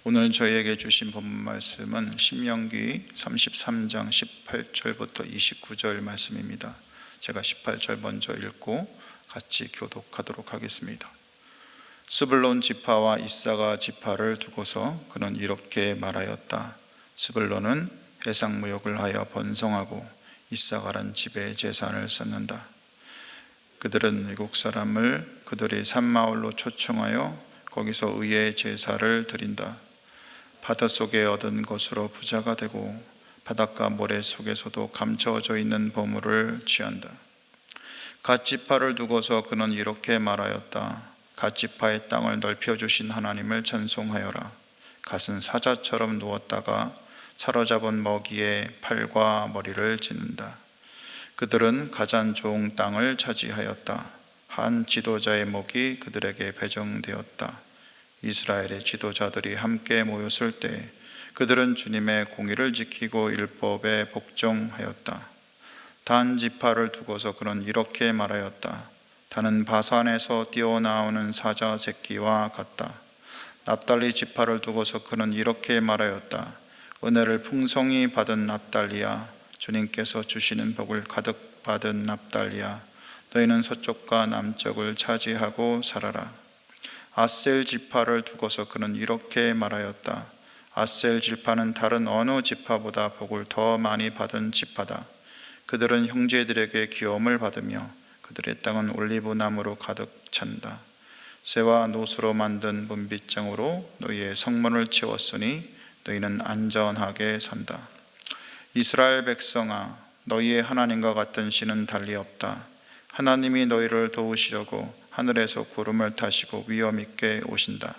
오늘 저희에게 주신 본문 말씀은 신명기 33장 18절부터 29절 말씀입니다. 제가 18절 먼저 읽고 같이 교독하도록 하겠습니다. 스불론 지파와 이사가 지파를 두고서 그는 이렇게 말하였다. 스불론은 해상무역을 하여 번성하고 이사가란 집에 재산을 쌓는다. 그들은 외국 사람을 그들의 산마을로 초청하여 거기서 의의 제사를 드린다. 바닷속에 얻은 것으로 부자가 되고 바닷가 모래 속에서도 감춰져 있는 보물을 취한다. 갓 지파를 두고서 그는 이렇게 말하였다. 갓 지파의 땅을 넓혀주신 하나님을 찬송하여라. 갓은 사자처럼 누웠다가 사로잡은 먹이에 팔과 머리를 짓는다. 그들은 가장 좋은 땅을 차지하였다. 한 지도자의 목이 그들에게 배정되었다. 이스라엘의 지도자들이 함께 모였을 때 그들은 주님의 공의를 지키고 율법에 복종하였다. 단 지파를 두고서 그는 이렇게 말하였다. 단은 바산에서 뛰어나오는 사자 새끼와 같다. 납달리 지파를 두고서 그는 이렇게 말하였다. 은혜를 풍성히 받은 납달리야, 주님께서 주시는 복을 가득 받은 납달리야, 너희는 서쪽과 남쪽을 차지하고 살아라. 아셀 지파를 두고서 그는 이렇게 말하였다. 아셀 지파는 다른 어느 지파보다 복을 더 많이 받은 지파다. 그들은 형제들에게 귀여움을 받으며 그들의 땅은 올리브 나무로 가득 찬다. 쇠와 노수로 만든 문빗장으로 너희의 성문을 채웠으니 너희는 안전하게 산다. 이스라엘 백성아, 너희의 하나님과 같은 신은 달리 없다. 하나님이 너희를 도우시려고 하늘에서 구름을 타시고 위엄 있게 오신다.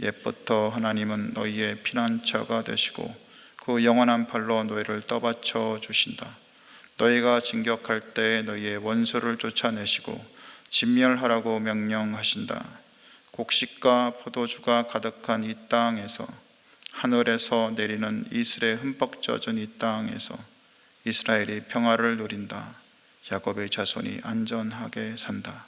옛부터 하나님은 너희의 피난처가 되시고 그 영원한 팔로 너희를 떠받쳐 주신다. 너희가 진격할 때 너희의 원수를 쫓아내시고 진멸하라고 명령하신다. 곡식과 포도주가 가득한 이 땅에서, 하늘에서 내리는 이슬에 흠뻑 젖은 이 땅에서 이스라엘이 평화를 누린다. 야곱의 자손이 안전하게 산다.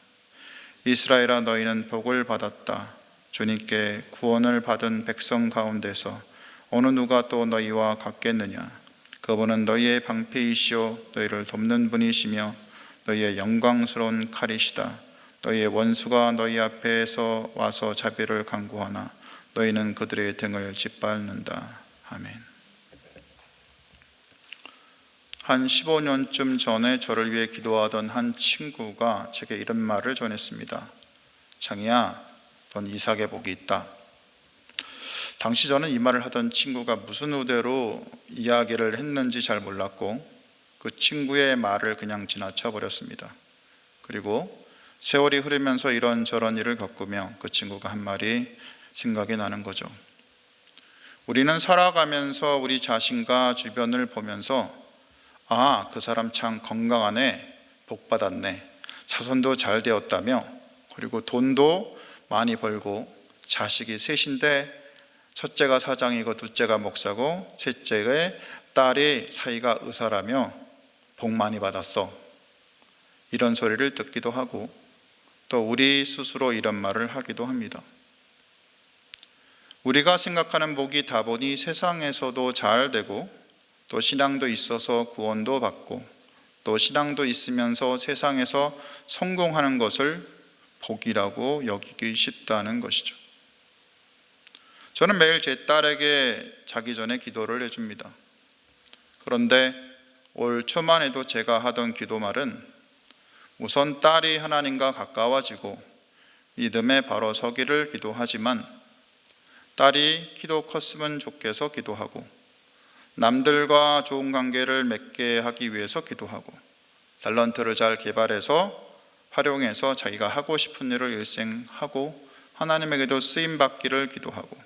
이스라엘아, 너희는 복을 받았다. 주님께 구원을 받은 백성 가운데서 어느 누가 또 너희와 같겠느냐. 그분은 너희의 방패이시오 너희를 돕는 분이시며 너희의 영광스러운 칼이시다. 너희의 원수가 너희 앞에서 와서 자비를 강구하나 너희는 그들의 등을 짓밟는다. 아멘. 한 15년쯤 전에 저를 위해 기도하던 한 친구가 제게 이런 말을 전했습니다. 장이야, 넌 이삭의 복이 있다. 당시 저는 이 말을 하던 친구가 무슨 의도로 이야기를 했는지 잘 몰랐고 그 친구의 말을 그냥 지나쳐 버렸습니다. 그리고 세월이 흐르면서 이런저런 일을 겪으며 그 친구가 한 말이 생각이 나는 거죠. 우리는 살아가면서 우리 자신과 주변을 보면서 아, 그 사람 참 건강하네, 복 받았네, 자손도 잘 되었다며, 그리고 돈도 많이 벌고 자식이 셋인데 첫째가 사장이고 둘째가 목사고 셋째의 딸이 사이가 의사라며 복 많이 받았어, 이런 소리를 듣기도 하고 또 우리 스스로 이런 말을 하기도 합니다. 우리가 생각하는 복이 다보니 세상에서도 잘 되고 또 신앙도 있어서 구원도 받고 또 신앙도 있으면서 세상에서 성공하는 것을 복이라고 여기기 쉽다는 것이죠. 저는 매일 제 딸에게 자기 전에 기도를 해줍니다. 그런데 올 초만 해도 제가 하던 기도말은 우선 딸이 하나님과 가까워지고 믿음에 바로 서기를 기도하지만 딸이 키도 컸으면 좋겠어 기도하고 남들과 좋은 관계를 맺게 하기 위해서 기도하고 탤런트를 잘 개발해서 활용해서 자기가 하고 싶은 일을 일생하고 하나님에게도 쓰임받기를 기도하고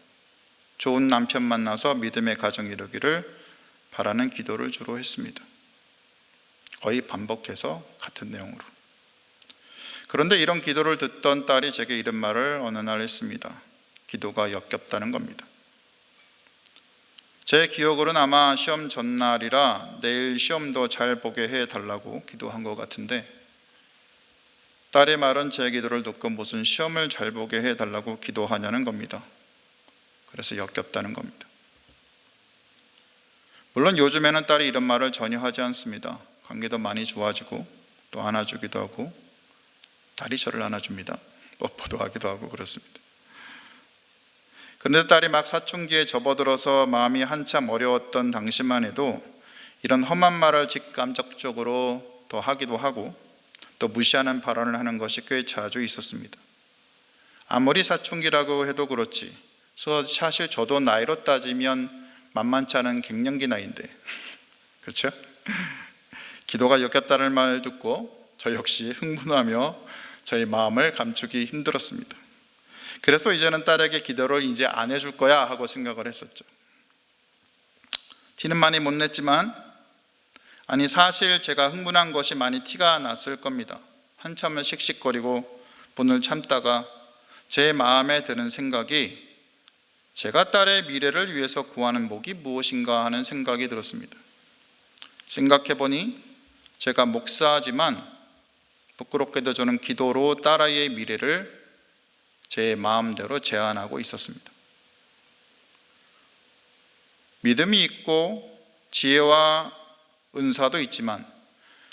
좋은 남편 만나서 믿음의 가정 이루기를 바라는 기도를 주로 했습니다. 거의 반복해서 같은 내용으로. 그런데 이런 기도를 듣던 딸이 제게 이런 말을 어느 날 했습니다. 기도가 역겹다는 겁니다. 제 기억으로는 아마 시험 전날이라 내일 시험도 잘 보게 해달라고 기도한 것 같은데 딸의 말은 제 기도를 듣고 무슨 시험을 잘 보게 해달라고 기도하냐는 겁니다. 그래서 역겹다는 겁니다. 물론 요즘에는 딸이 이런 말을 전혀 하지 않습니다. 관계도 많이 좋아지고 또 안아주기도 하고, 딸이 저를 안아줍니다. 뽀뽀도 하기도 하고 그렇습니다. 그런데 딸이 막 사춘기에 접어들어서 마음이 한참 어려웠던 당시만 해도 이런 험한 말을 직감적적으로 더 하기도 하고 또 무시하는 발언을 하는 것이 꽤 자주 있었습니다. 아무리 사춘기라고 해도 그렇지, 사실 저도 나이로 따지면 만만치 않은 갱년기 나이인데 그렇죠? 기도가 역겹다는 말 듣고 저 역시 흥분하며 저희 마음을 감추기 힘들었습니다. 그래서 이제는 딸에게 기도를 이제 안 해줄 거야 하고 생각을 했었죠. 티는 많이 못 냈지만, 사실 제가 흥분한 것이 많이 티가 났을 겁니다. 한참을 씩씩거리고 분을 참다가 제 마음에 드는 생각이, 제가 딸의 미래를 위해서 구하는 복이 무엇인가 하는 생각이 들었습니다. 생각해보니 제가 목사지만 부끄럽게도 저는 기도로 딸아이의 미래를 제 마음대로 제안하고 있었습니다. 믿음이 있고 지혜와 은사도 있지만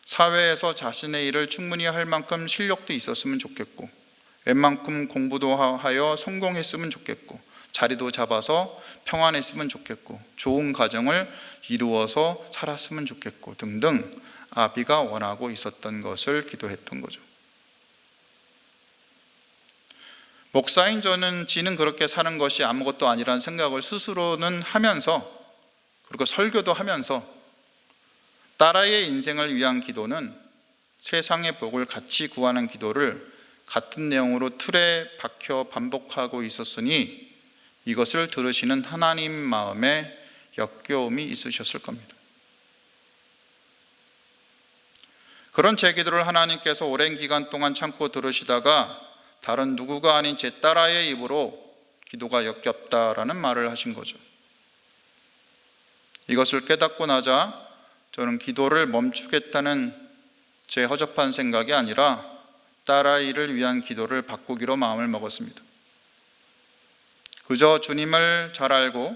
사회에서 자신의 일을 충분히 할 만큼 실력도 있었으면 좋겠고, 웬만큼 공부도 하여 성공했으면 좋겠고, 자리도 잡아서 평안했으면 좋겠고, 좋은 가정을 이루어서 살았으면 좋겠고 등등 아비가 원하고 있었던 것을 기도했던 거죠. 목사인 지는 그렇게 사는 것이 아무것도 아니라는 생각을 스스로는 하면서, 그리고 설교도 하면서 딸아이의 인생을 위한 기도는 세상의 복을 같이 구하는 기도를 같은 내용으로 틀에 박혀 반복하고 있었으니 이것을 들으시는 하나님 마음에 역겨움이 있으셨을 겁니다. 그런 제 기도를 하나님께서 오랜 기간 동안 참고 들으시다가 다른 누구가 아닌 제 딸아이의 입으로 기도가 역겹다라는 말을 하신 거죠. 이것을 깨닫고 나자 저는 기도를 멈추겠다는 제 허접한 생각이 아니라 딸아이를 위한 기도를 바꾸기로 마음을 먹었습니다. 그저 주님을 잘 알고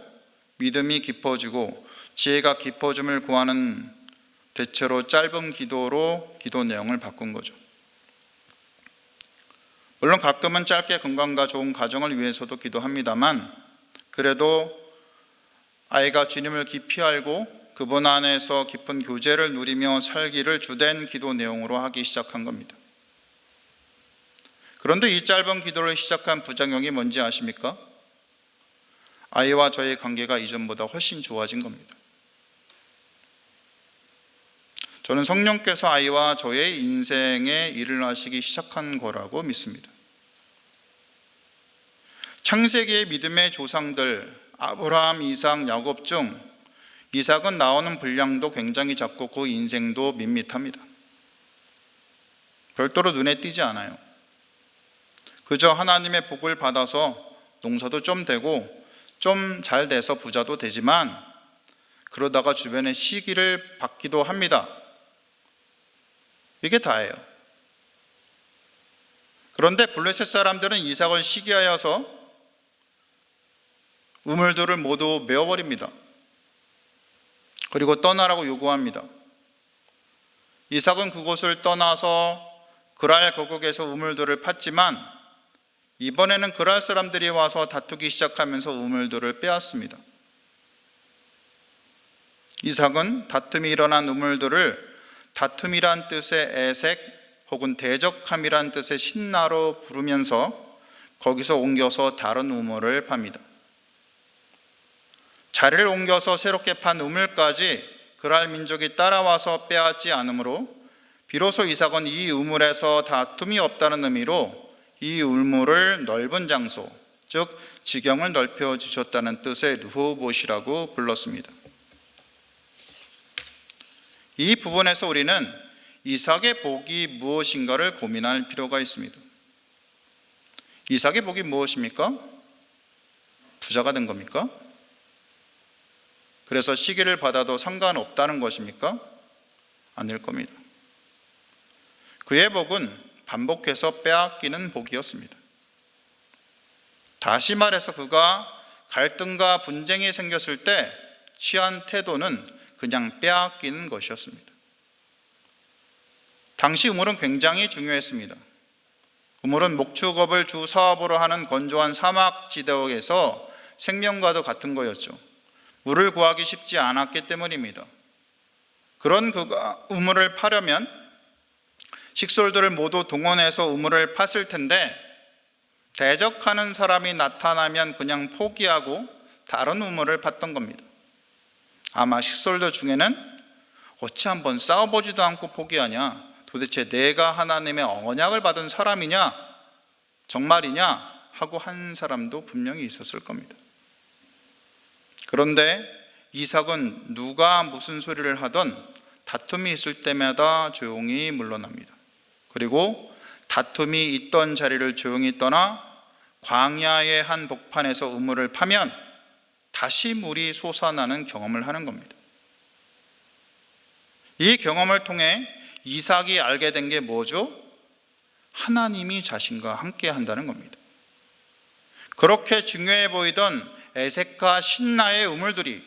믿음이 깊어지고 지혜가 깊어짐을 구하는 대체로 짧은 기도로 기도 내용을 바꾼 거죠. 물론 가끔은 짧게 건강과 좋은 가정을 위해서도 기도합니다만, 그래도 아이가 주님을 깊이 알고 그분 안에서 깊은 교제를 누리며 살기를 주된 기도 내용으로 하기 시작한 겁니다. 그런데 이 짧은 기도를 시작한 부작용이 뭔지 아십니까? 아이와 저의 관계가 이전보다 훨씬 좋아진 겁니다. 저는 성령께서 아이와 저의 인생에 일을 하시기 시작한 거라고 믿습니다. 창세기의 믿음의 조상들 아브라함, 이삭, 야곱 중 이삭은 나오는 분량도 굉장히 작고 그 인생도 밋밋합니다. 별도로 눈에 띄지 않아요. 그저 하나님의 복을 받아서 농사도 좀 되고 좀 잘 돼서 부자도 되지만, 그러다가 주변에 시기를 받기도 합니다. 이게 다예요. 그런데 블레셋 사람들은 이삭을 시기하여서 우물들을 모두 메워버립니다. 그리고 떠나라고 요구합니다. 이삭은 그곳을 떠나서 그랄 거국에서 우물들을 팠지만 이번에는 그랄 사람들이 와서 다투기 시작하면서 우물들을 빼앗습니다. 이삭은 다툼이 일어난 우물들을 다툼이란 뜻의 애색 혹은 대적함이란 뜻의 신나로 부르면서 거기서 옮겨서 다른 우물을 팝니다. 자리를 옮겨서 새롭게 판 우물까지 그랄 민족이 따라와서 빼앗지 않으므로 비로소 이삭은 이 우물에서 다툼이 없다는 의미로 이 우물을 넓은 장소, 즉 지경을 넓혀 주셨다는 뜻의 르호봇이라고 불렀습니다. 이 부분에서 우리는 이삭의 복이 무엇인가를 고민할 필요가 있습니다. 이삭의 복이 무엇입니까? 부자가 된 겁니까? 그래서 시기를 받아도 상관없다는 것입니까? 아닐 겁니다. 그의 복은 반복해서 빼앗기는 복이었습니다. 다시 말해서 그가 갈등과 분쟁이 생겼을 때 취한 태도는 그냥 빼앗기는 것이었습니다. 당시 우물은 굉장히 중요했습니다. 우물은 목축업을 주 사업으로 하는 건조한 사막 지대에서 생명과도 같은 거였죠. 물을 구하기 쉽지 않았기 때문입니다. 그런 우물을 파려면 식솔들을 모두 동원해서 우물을 팠을 텐데 대적하는 사람이 나타나면 그냥 포기하고 다른 우물을 팠던 겁니다. 아마 식솔들 중에는 어찌 한번 싸워보지도 않고 포기하냐, 도대체 내가 하나님의 언약을 받은 사람이냐, 정말이냐 하고 한 사람도 분명히 있었을 겁니다. 그런데 이삭은 누가 무슨 소리를 하던 다툼이 있을 때마다 조용히 물러납니다. 그리고 다툼이 있던 자리를 조용히 떠나 광야의 한 복판에서 우물을 파면 다시 물이 솟아나는 경험을 하는 겁니다. 이 경험을 통해 이삭이 알게 된 게 뭐죠? 하나님이 자신과 함께 한다는 겁니다. 그렇게 중요해 보이던 에색과 신나의 우물들이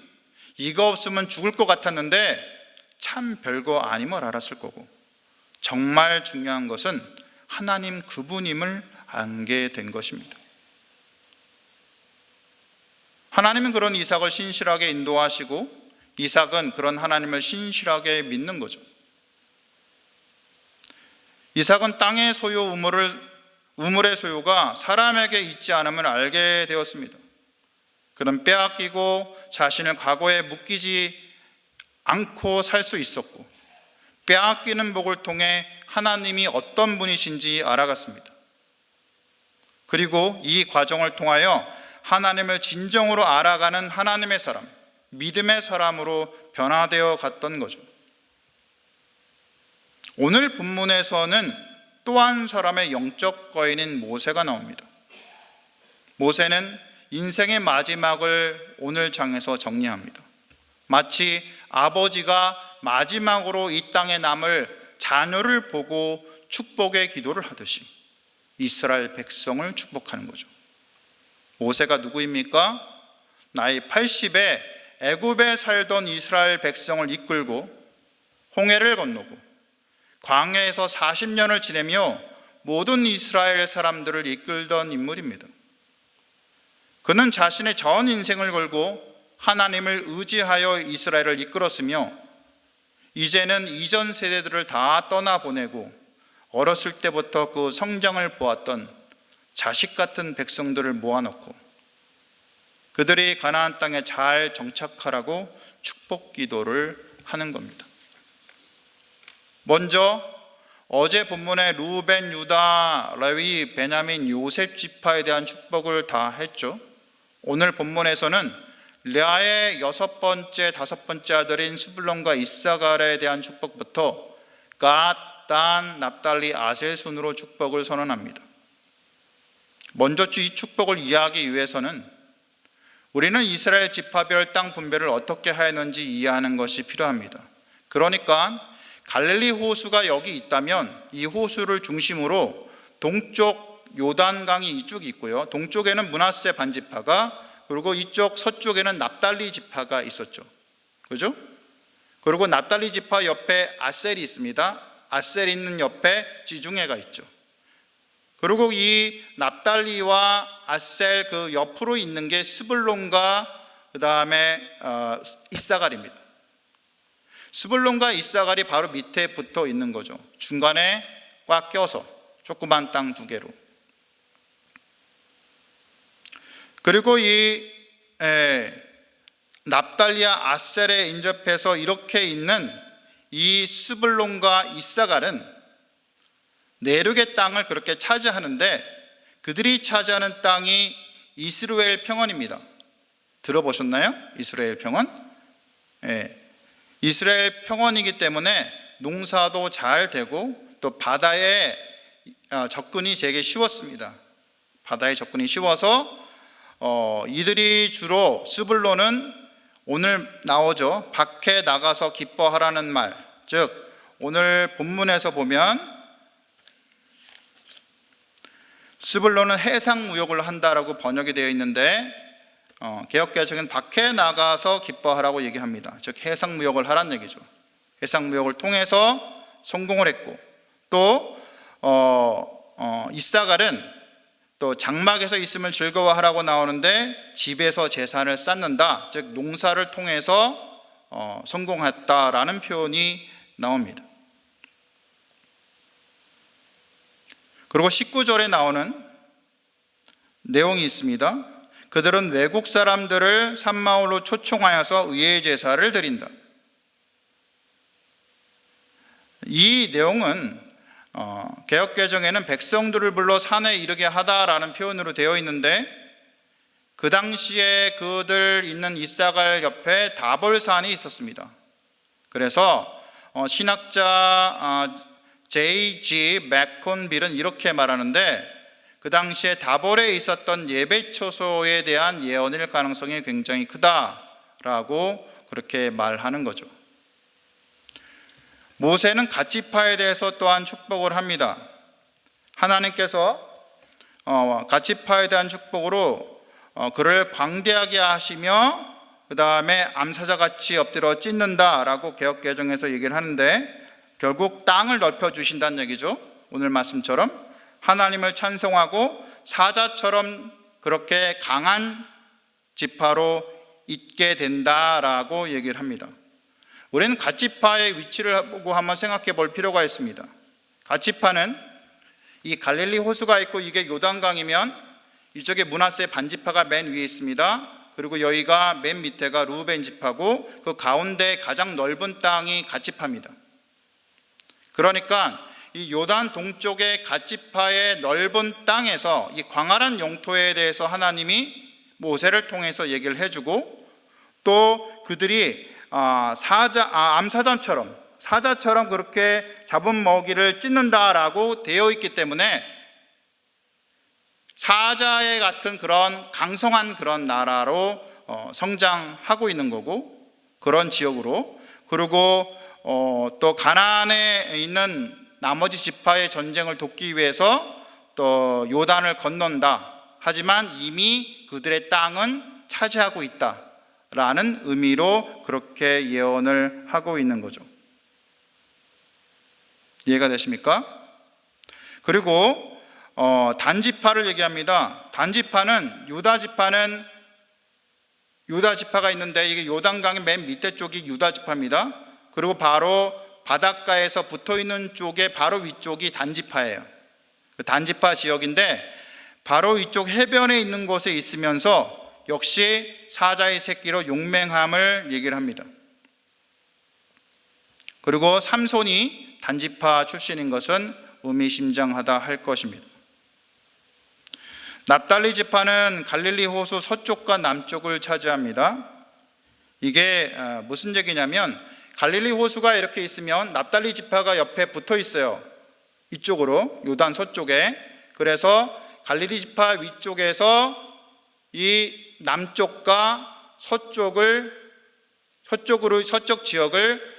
이거 없으면 죽을 것 같았는데 참 별거 아님을 알았을 거고, 정말 중요한 것은 하나님 그분임을 알게 된 것입니다. 하나님은 그런 이삭을 신실하게 인도하시고 이삭은 그런 하나님을 신실하게 믿는 거죠. 이삭은 땅의 소유, 우물의 소유가 사람에게 있지 않음을 알게 되었습니다. 그는 빼앗기고 자신을 과거에 묶이지 않고 살 수 있었고, 빼앗기는 복을 통해 하나님이 어떤 분이신지 알아갔습니다. 그리고 이 과정을 통하여 하나님을 진정으로 알아가는 하나님의 사람, 믿음의 사람으로 변화되어 갔던 거죠. 오늘 본문에서는 또 한 사람의 영적 거인인 모세가 나옵니다. 모세는 인생의 마지막을 오늘 장에서 정리합니다. 마치 아버지가 마지막으로 이 땅에 남을 자녀를 보고 축복의 기도를 하듯이 이스라엘 백성을 축복하는 거죠. 모세가 누구입니까? 나이 80에 애굽에 살던 이스라엘 백성을 이끌고 홍해를 건너고 광야에서 40년을 지내며 모든 이스라엘 사람들을 이끌던 인물입니다. 그는 자신의 전 인생을 걸고 하나님을 의지하여 이스라엘을 이끌었으며 이제는 이전 세대들을 다 떠나보내고 어렸을 때부터 그 성장을 보았던 자식 같은 백성들을 모아놓고 그들이 가나안 땅에 잘 정착하라고 축복 기도를 하는 겁니다. 먼저 어제 본문에 루벤, 유다, 레위, 베냐민, 요셉 지파에 대한 축복을 다 했죠. 오늘 본문에서는 레아의 6번째, 5번째 아들인 스불론과 이사갈에 대한 축복부터 갓, 단, 납달리, 아셀 순으로 축복을 선언합니다. 먼저 이 축복을 이해하기 위해서는 우리는 이스라엘 지파별 땅 분배를 어떻게 하였는지 이해하는 것이 필요합니다. 그러니까 갈릴리 호수가 여기 있다면 이 호수를 중심으로 동쪽 요단강이 이쪽 있고요. 동쪽에는 므낫세 반지파가, 그리고 이쪽 서쪽에는 납달리 지파가 있었죠. 그죠? 그리고 납달리 지파 옆에 아셀이 있습니다. 아셀 있는 옆에 지중해가 있죠. 그리고 이 납달리와 아셀 그 옆으로 있는 게 스불론과 그 다음에 이사갈입니다. 스불론과 이사갈이 바로 밑에 붙어 있는 거죠. 중간에 꽉 껴서 조그만 땅 2개로. 그리고 이 납달리와 아셀에 인접해서 이렇게 있는 이 스불론과 이사갈은 내륙의 땅을 그렇게 차지하는데 그들이 차지하는 땅이 이스라엘 평원입니다. 들어보셨나요? 이스라엘 평원? 이스라엘 평원이기 때문에 농사도 잘 되고 또 바다에 접근이 되게 쉬웠습니다. 바다에 접근이 쉬워서 이들이 주로 스불론은 오늘 나오죠. 밖에 나가서 기뻐하라는 말, 즉 오늘 본문에서 보면 스불론은 해상 무역을 한다라고 번역이 되어 있는데 개역개정은 밖에 나가서 기뻐하라고 얘기합니다. 즉 해상무역을 하란 얘기죠. 해상무역을 통해서 성공을 했고, 또 이사갈은 또 장막에서 있음을 즐거워하라고 나오는데 집에서 재산을 쌓는다, 즉 농사를 통해서 성공했다라는 표현이 나옵니다. 그리고 19절에 나오는 내용이 있습니다. 그들은 외국 사람들을 산마을로 초청하여서 의의 제사를 드린다. 이 내용은 개역개정에는 백성들을 불러 산에 이르게 하다라는 표현으로 되어 있는데, 그 당시에 그들 있는 이사갈 옆에 다볼산이 있었습니다. 그래서 신학자 J.G. 맥콘빌은 이렇게 말하는데, 그 당시에 다볼에 있었던 예배초소에 대한 예언일 가능성이 굉장히 크다라고 그렇게 말하는 거죠. 모세는 갓지파에 대해서 또한 축복을 합니다. 하나님께서 갓지파에 대한 축복으로 그를 광대하게 하시며 그 다음에 암사자같이 엎드려 찢는다라고 개역개정에서 얘기를 하는데, 결국 땅을 넓혀주신다는 얘기죠. 오늘 말씀처럼 하나님을 찬송하고 사자처럼 그렇게 강한 지파로 있게 된다라고 얘기를 합니다. 우리는 갓지파의 위치를 보고 한번 생각해 볼 필요가 있습니다. 갓지파는 이 갈릴리 호수가 있고 이게 요단강이면 이쪽에 므낫세 반지파가 맨 위에 있습니다. 그리고 여기가 맨 밑에가 르우벤 지파고 그 가운데 가장 넓은 땅이 갓지파입니다. 그러니까 이 요단 동쪽의 갓지파의 넓은 땅에서 이 광활한 영토에 대해서 하나님이 모세를 통해서 얘기를 해주고, 또 그들이 암사자처럼 사자처럼 그렇게 잡은 먹이를 찢는다라고 되어 있기 때문에 사자의 같은 그런 강성한 그런 나라로 성장하고 있는 거고, 그런 지역으로, 그리고 또 가나안에 있는 나머지 지파의 전쟁을 돕기 위해서 또 요단을 건넌다. 하지만 이미 그들의 땅은 차지하고 있다라는 의미로 그렇게 예언을 하고 있는 거죠. 이해가 되십니까? 그리고 단지파를 얘기합니다. 단지파는 유다 지파가 있는데, 이게 요단강의 맨 밑에 쪽이 유다 지파입니다. 그리고 바로 바닷가에서 붙어있는 쪽에 바로 위쪽이 단지파예요. 그 단지파 지역인데, 바로 위쪽 해변에 있는 곳에 있으면서 역시 사자의 새끼로 용맹함을 얘기를 합니다. 그리고 삼손이 단지파 출신인 것은 의미심장하다 할 것입니다. 납달리 지파는 갈릴리 호수 서쪽과 남쪽을 차지합니다. 이게 무슨 얘기냐면, 갈릴리 호수가 이렇게 있으면 납달리 지파가 옆에 붙어 있어요. 이쪽으로, 요단 서쪽에. 그래서 갈릴리 지파 위쪽에서 이 남쪽과 서쪽 지역을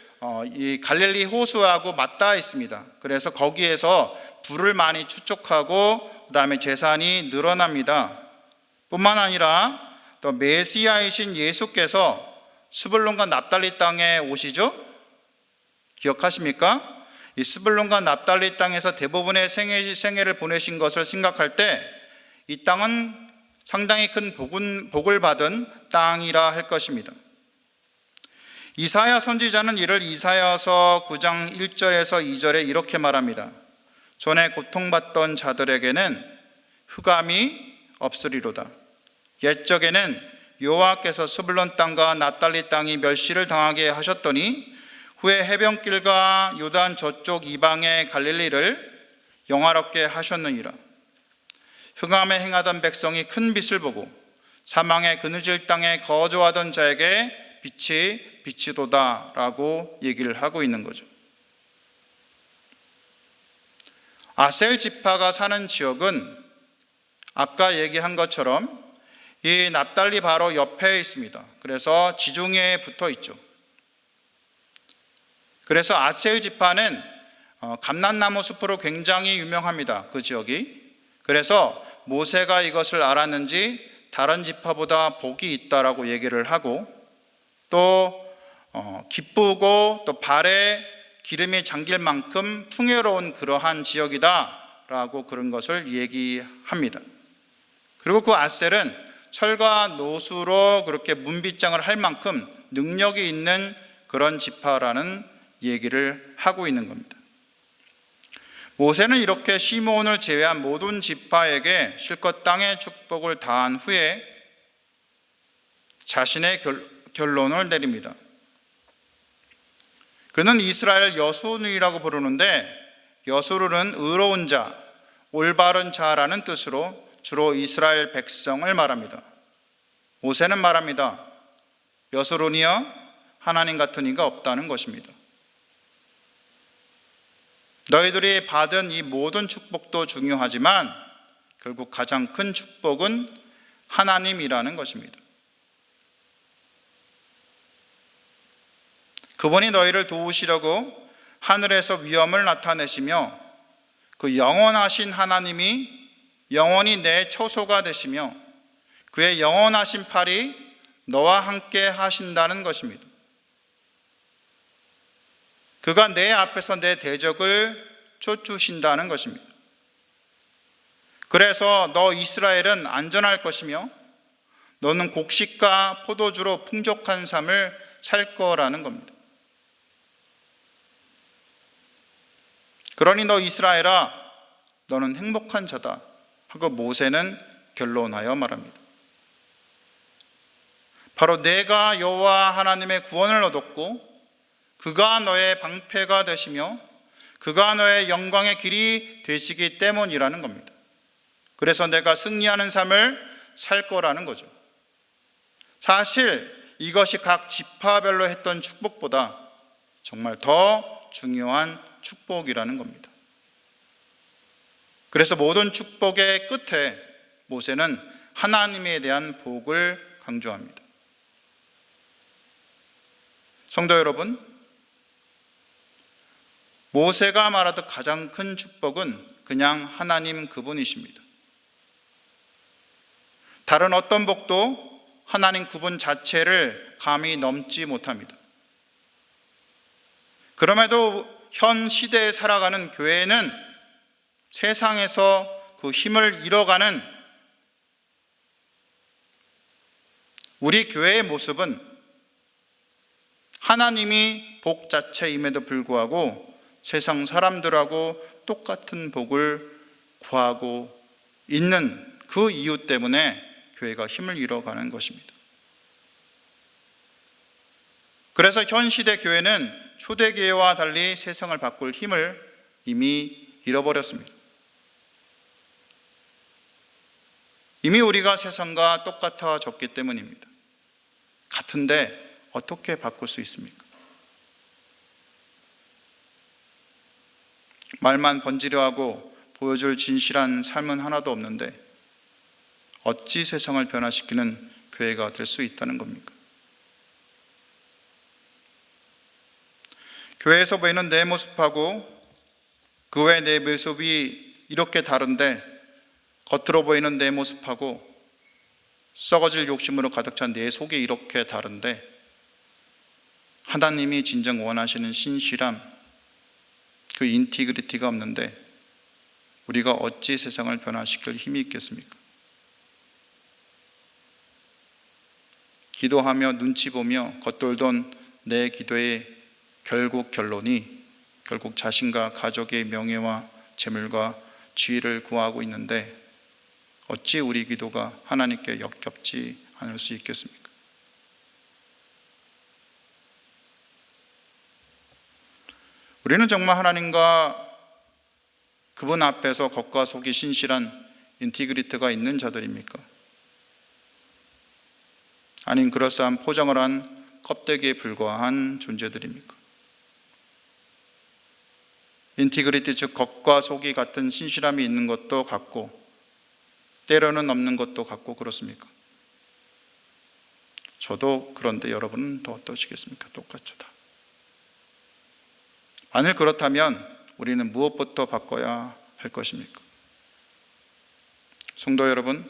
이 갈릴리 호수하고 맞닿아 있습니다. 그래서 거기에서 부를 많이 축적하고 그 다음에 재산이 늘어납니다. 뿐만 아니라 또 메시아이신 예수께서 스불론과 납달리 땅에 오시죠? 기억하십니까? 이 스불론과 납달리 땅에서 대부분의 생애를 보내신 것을 생각할 때 이 땅은 상당히 큰 복을 받은 땅이라 할 것입니다. 이사야 선지자는 이를 이사야서 9장 1절에서 2절에 이렇게 말합니다. 전에 고통받던 자들에게는 흑암이 없으리로다. 옛적에는 여호와께서 스불론 땅과 납달리 땅이 멸시를 당하게 하셨더니 후에 해변길과 요단 저쪽 이방의 갈릴리를 영화롭게 하셨느니라. 흑암에 행하던 백성이 큰 빛을 보고 사망의 그늘질 땅에 거주하던 자에게 빛이 비치도다 라고 얘기를 하고 있는 거죠. 아셀 지파가 사는 지역은 아까 얘기한 것처럼 이 납달리 바로 옆에 있습니다. 그래서 지중해에 붙어 있죠. 그래서 아셀 지파는 감람나무 숲으로 굉장히 유명합니다. 그 지역이. 그래서 모세가 이것을 알았는지 다른 지파보다 복이 있다라고 얘기를 하고, 또 기쁘고 또 발에 기름이 잠길 만큼 풍요로운 그러한 지역이다라고 그런 것을 얘기합니다. 그리고 그 아셀은 철과 노수로 그렇게 문빗장을 할 만큼 능력이 있는 그런 지파라는 얘기를 하고 있는 겁니다. 모세는 이렇게 시므온을 제외한 모든 지파에게 실컷 땅의 축복을 다한 후에 자신의 결론을 내립니다. 그는 이스라엘 여수르이라고 부르는데, 여수르는 의로운 자, 올바른 자라는 뜻으로 주로 이스라엘 백성을 말합니다. 모세는 말합니다. 여수르니여, 하나님 같은 이가 없다는 것입니다. 너희들이 받은 이 모든 축복도 중요하지만 결국 가장 큰 축복은 하나님이라는 것입니다. 그분이 너희를 도우시려고 하늘에서 위엄을 나타내시며, 그 영원하신 하나님이 영원히 내 초소가 되시며 그의 영원하신 팔이 너와 함께 하신다는 것입니다. 그가 내 앞에서 내 대적을 쫓으신다는 것입니다. 그래서 너 이스라엘은 안전할 것이며 너는 곡식과 포도주로 풍족한 삶을 살 거라는 겁니다. 그러니 너 이스라엘아, 너는 행복한 자다 하고 모세는 결론하여 말합니다. 바로 내가 여호와 하나님의 구원을 얻었고 그가 너의 방패가 되시며 그가 너의 영광의 길이 되시기 때문이라는 겁니다. 그래서 내가 승리하는 삶을 살 거라는 거죠. 사실 이것이 각 지파별로 했던 축복보다 정말 더 중요한 축복이라는 겁니다. 그래서 모든 축복의 끝에 모세는 하나님에 대한 복을 강조합니다. 성도 여러분, 모세가 말하듯 가장 큰 축복은 그냥 하나님 그분이십니다. 다른 어떤 복도 하나님 그분 자체를 감히 넘지 못합니다. 그럼에도 현 시대에 살아가는 교회는 세상에서 그 힘을 잃어가는 우리 교회의 모습은 하나님이 복 자체임에도 불구하고 세상 사람들하고 똑같은 복을 구하고 있는 그 이유 때문에 교회가 힘을 잃어가는 것입니다. 그래서 현 시대 교회는 초대교회와 달리 세상을 바꿀 힘을 이미 잃어버렸습니다. 이미 우리가 세상과 똑같아졌기 때문입니다. 같은데 어떻게 바꿀 수 있습니까? 말만 번지려 하고 보여줄 진실한 삶은 하나도 없는데 어찌 세상을 변화시키는 교회가 될 수 있다는 겁니까? 교회에서 보이는 내 모습하고 그 외 내 모습이 이렇게 다른데, 겉으로 보이는 내 모습하고 썩어질 욕심으로 가득 찬 내 속이 이렇게 다른데, 하나님이 진정 원하시는 신실함, 그 인티그리티가 없는데 우리가 어찌 세상을 변화시킬 힘이 있겠습니까? 기도하며 눈치 보며 겉돌던 내 기도의 결국 자신과 가족의 명예와 재물과 지위를 구하고 있는데 어찌 우리 기도가 하나님께 역겹지 않을 수 있겠습니까? 우리는 정말 하나님과 그분 앞에서 겉과 속이 신실한 인티그리티가 있는 자들입니까? 아닌 그럴싸한 포장을 한 껍데기에 불과한 존재들입니까? 인티그리티, 즉 겉과 속이 같은 신실함이 있는 것도 같고 때로는 없는 것도 같고 그렇습니까? 저도 그런데 여러분은 더 어떠시겠습니까? 똑같죠 다. 만일 그렇다면 우리는 무엇부터 바꿔야 할 것입니까? 성도 여러분,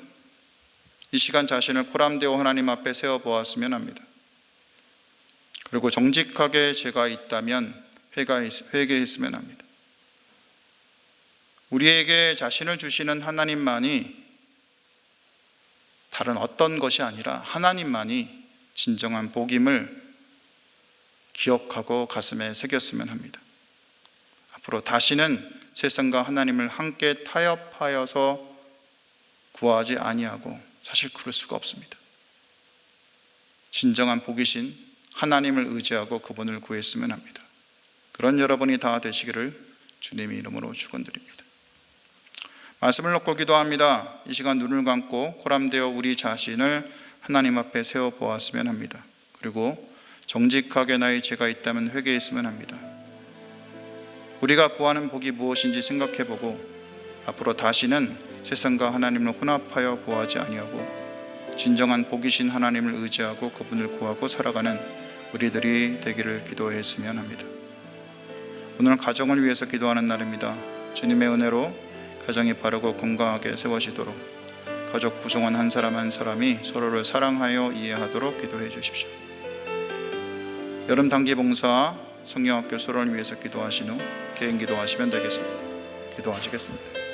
이 시간 자신을 코람데오 하나님 앞에 세워보았으면 합니다. 그리고 정직하게 죄가 있다면 회개했으면 합니다. 우리에게 자신을 주시는 하나님만이, 다른 어떤 것이 아니라 하나님만이 진정한 복임을 기억하고 가슴에 새겼으면 합니다. 앞으로 다시는 세상과 하나님을 함께 타협하여서 구하지 아니하고, 사실 그럴 수가 없습니다. 진정한 복이신 하나님을 의지하고 그분을 구했으면 합니다. 그런 여러분이 다 되시기를 주님의 이름으로 축원드립니다. 말씀을 놓고 기도합니다. 이 시간 눈을 감고 코람데오 우리 자신을 하나님 앞에 세워보았으면 합니다. 그리고 정직하게 나의 죄가 있다면 회개했으면 합니다. 우리가 구하는 복이 무엇인지 생각해보고 앞으로 다시는 세상과 하나님을 혼합하여 구하지 아니하고 진정한 복이신 하나님을 의지하고 그분을 구하고 살아가는 우리들이 되기를 기도했으면 합니다. 오늘 가정을 위해서 기도하는 날입니다. 주님의 은혜로 가정이 바르고 건강하게 세워지도록 가족 구성원 한 사람 한 사람이 서로를 사랑하여 이해하도록 기도해 주십시오. 여름 단기 봉사 성경학교 수련을 위해서 기도하신 후 개인 기도하시면 되겠습니다. 기도하시겠습니다.